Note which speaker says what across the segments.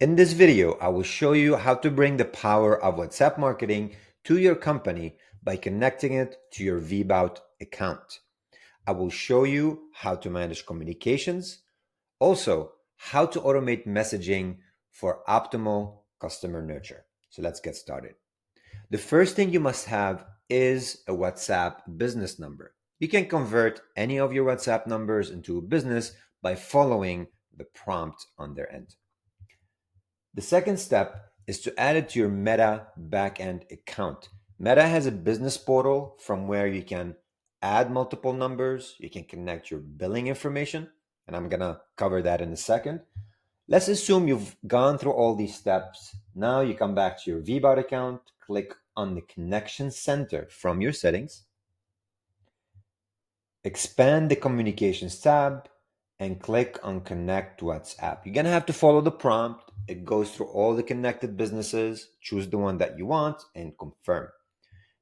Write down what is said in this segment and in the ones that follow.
Speaker 1: In this video, I will show you how to bring the power of WhatsApp marketing to your company by connecting it to your VBOUT account. I will show you how to manage communications, also how to automate messaging for optimal customer nurture. So let's get started. The first thing you must have is a WhatsApp business number. You can convert any of your WhatsApp numbers into a business by following the prompt on their end. The second step is to add it to your Meta backend account. Meta has a business portal from where you can add multiple numbers, you can connect your billing information, and I'm gonna cover that in a second. Let's assume you've gone through all these steps. Now you come back to your VBOUT account, click on the connection center from your settings, expand the communications tab, and click on connect WhatsApp. You're gonna have to follow the prompt. It goes through all the connected businesses, choose the one that you want, and confirm.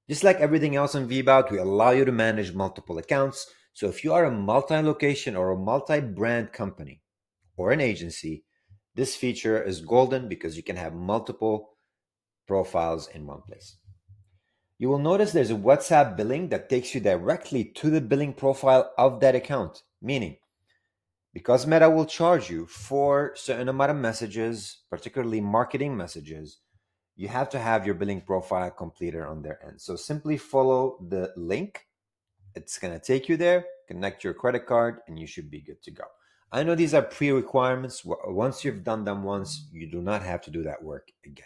Speaker 1: Just like everything else in VBOUT, we allow you to manage multiple accounts. So if you are a multi-location or a multi-brand company or an agency, this feature is golden because you can have multiple profiles in one place. You will notice there's a WhatsApp billing that takes you directly to the billing profile of that account, meaning because Meta will charge you for a certain amount of messages, particularly marketing messages, you have to have your billing profile completed on their end. So simply follow the link. It's going to take you there, connect your credit card, and you should be good to go. I know these are pre-requirements. Once you've done them once, you do not have to do that work again.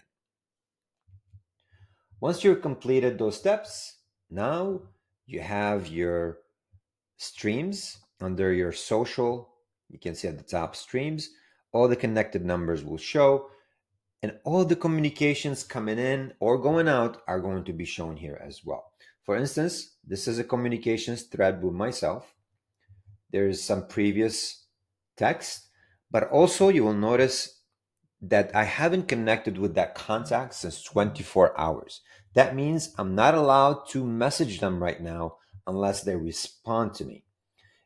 Speaker 1: Once you've completed those steps, now you have your streams under your social. You can see at the top streams, all the connected numbers will show, and all the communications coming in or going out are going to be shown here as well. For instance, this is a communications thread with myself. There is some previous text, but also you will notice that I haven't connected with that contact since 24 hours. That means I'm not allowed to message them right now unless they respond to me.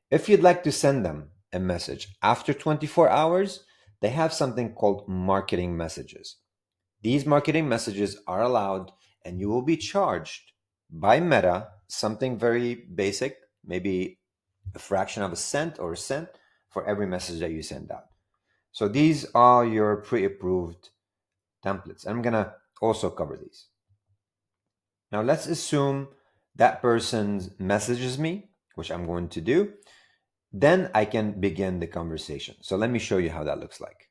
Speaker 1: If you'd like to send them a message after 24 hours, they have something called marketing messages. These marketing messages are allowed, and you will be charged by Meta something very basic, maybe a fraction of a cent or a cent for every message that you send out. So these are your pre-approved templates. I'm going to also cover these. Now let's assume that person messages me, which I'm going to do. Then I can begin the conversation. So let me show you how that looks like.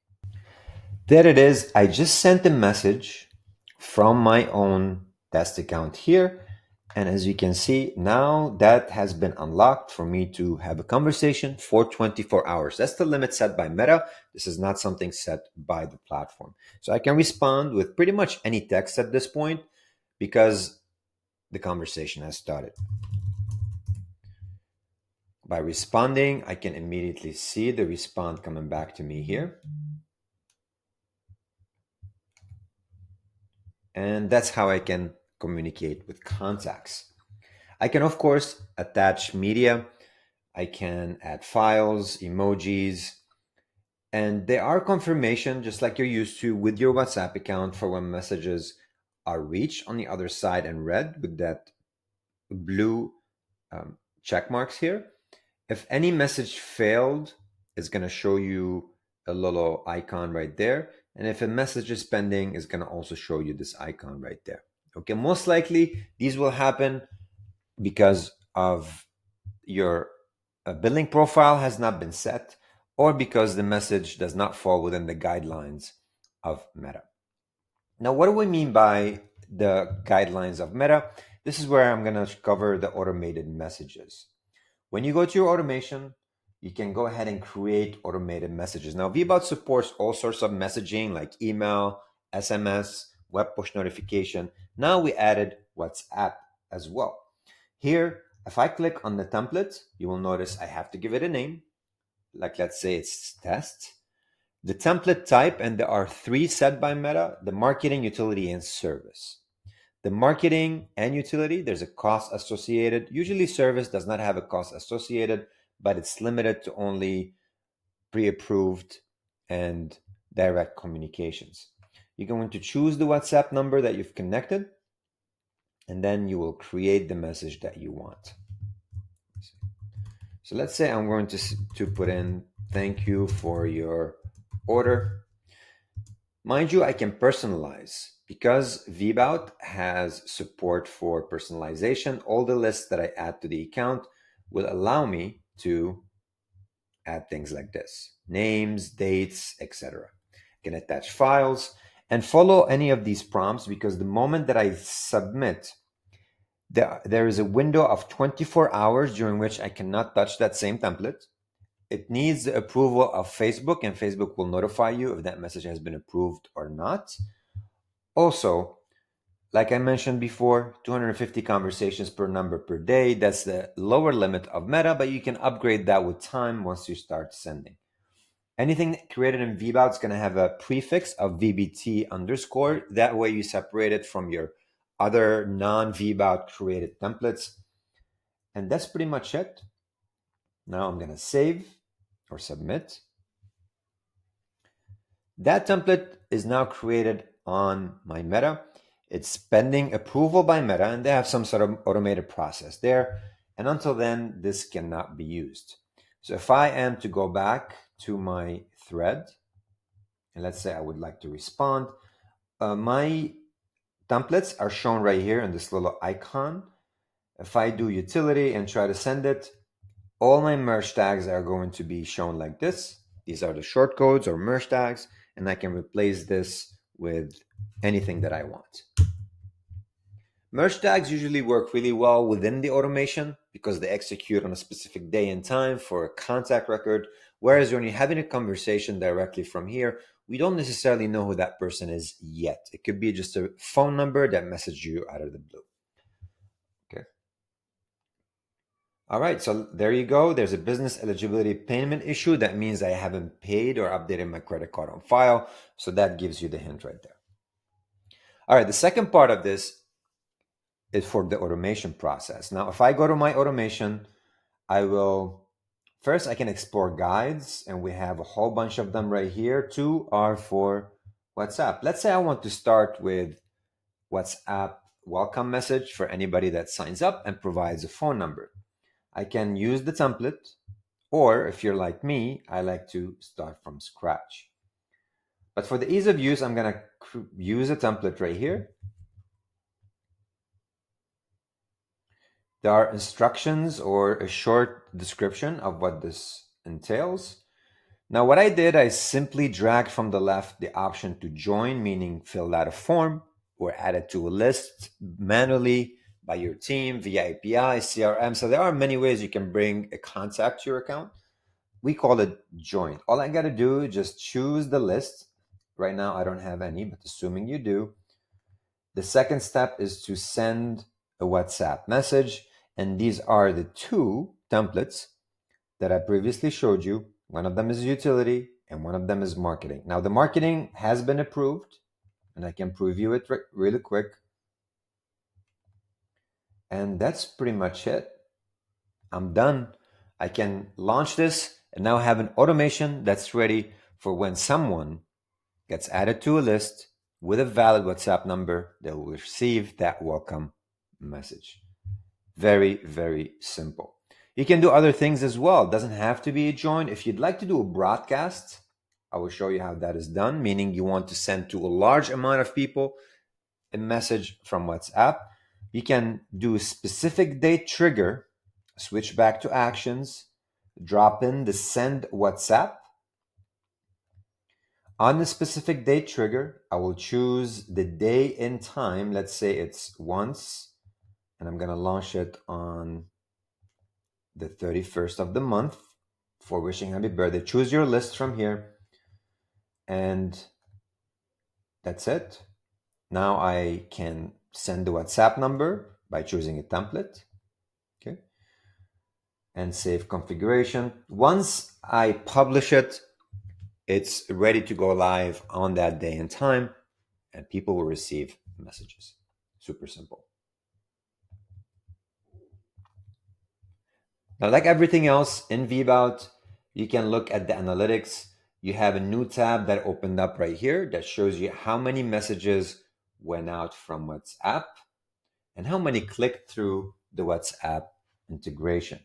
Speaker 1: There it is. I just sent a message from my own test account here. And as you can see, now that has been unlocked for me to have a conversation for 24 hours. That's the limit set by Meta. This is not something set by the platform. So I can respond with pretty much any text at this point because the conversation has started. By responding, I can immediately see the response coming back to me here. And that's how I can communicate with contacts. I can, of course, attach media. I can add files, emojis, and there are confirmation, just like you're used to with your WhatsApp account, for when messages are reached on the other side and read with that blue check marks here. If any message failed, it's going to show you a little icon right there. And if a message is pending, it's going to also show you this icon right there. Okay, most likely these will happen because of your billing profile has not been set, or because the message does not fall within the guidelines of Meta. Now, what do we mean by the guidelines of Meta? This is where I'm going to cover the automated messages. When you go to your automation, you can go ahead and create automated messages. Now, VBOUT supports all sorts of messaging like email, SMS, web push notification. Now we added WhatsApp as well. Here, if I click on the template, you will notice I have to give it a name. Like, let's say it's test. The template type, and there are three set by Meta: the marketing, utility, and service. The marketing and utility, there's a cost associated. Usually service does not have a cost associated, but it's limited to only pre-approved and direct communications. You're going to choose the WhatsApp number that you've connected, and then you will create the message that you want. So let's say I'm going to put in, thank you for your order. Mind you, I can personalize because VBOUT has support for personalization. All the lists that I add to the account will allow me to add things like this: names, dates, etc. I can attach files and follow any of these prompts, because the moment that I submit, there is a window of 24 hours during which I cannot touch that same template. It needs the approval of Facebook, and Facebook will notify you if that message has been approved or not. Also, like I mentioned before, 250 conversations per number per day. That's the lower limit of Meta, but you can upgrade that with time once you start sending. Anything created in VBOUT is going to have a prefix of VBT underscore. That way you separate it from your other non-VBOUT created templates. And that's pretty much it. Now I'm going to save or submit. That template is now created on my Meta. It's pending approval by Meta, and they have some sort of automated process there. And until then, this cannot be used. So if I am to go back to my thread, and let's say I would like to respond, my templates are shown right here in this little icon. If I do utility and try to send it, all my merge tags are going to be shown like this. These are the short codes or merge tags, and I can replace this with anything that I want. Merge tags usually work really well within the automation because they execute on a specific day and time for a contact record, whereas when you're having a conversation directly from here, we don't necessarily know who that person is yet. It could be just a phone number that messaged you out of the blue. Okay. All right, so there you go. There's a business eligibility payment issue. That means I haven't paid or updated my credit card on file. So that gives you the hint right there. All right, the second part of this is for the automation process. Now, if I go to my automation, first I can explore guides, and we have a whole bunch of them right here. 2 are for WhatsApp. Let's say I want to start with WhatsApp welcome message for anybody that signs up and provides a phone number. I can use the template, or if you're like me, I like to start from scratch. But for the ease of use, I'm going to use a template right here. There are instructions or a short description of what this entails. Now, what I did, I simply dragged from the left the option to join, meaning fill out a form or add it to a list manually by your team via API, CRM. So there are many ways you can bring a contact to your account. We call it join. All I got to do is just choose the list. Right now, I don't have any, but assuming you do. The second step is to send a WhatsApp message. And these are the 2 templates that I previously showed you. One of them is utility and one of them is marketing. Now, the marketing has been approved, and I can preview it really quick. And that's pretty much it. I'm done. I can launch this and now have an automation that's ready for when someone gets added to a list with a valid WhatsApp number, they will receive that welcome message. Very, very simple. You can do other things as well. It doesn't have to be a join. If you'd like to do a broadcast, I will show you how that is done, meaning you want to send to a large amount of people a message from WhatsApp. You can do a specific date trigger, switch back to actions, drop in the send WhatsApp. On the specific date trigger, I will choose the day and time. Let's say it's once, and I'm going to launch it on the 31st of the month for wishing happy birthday. Choose your list from here, and that's it. Now I can send the WhatsApp number by choosing a template. Okay. And save configuration. Once I publish it, it's ready to go live on that day and time, and people will receive messages. Super simple. Now, like everything else in VBOUT, you can look at the analytics. you have a new tab that opened up right here that shows you how many messages went out from WhatsApp and how many clicked through the WhatsApp integration.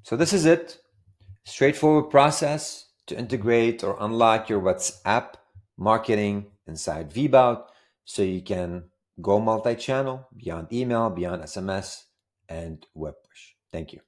Speaker 1: So this is it. Straightforward process to integrate or unlock your WhatsApp marketing inside VBOUT so you can go multi-channel beyond email, beyond SMS, and web push. Thank you.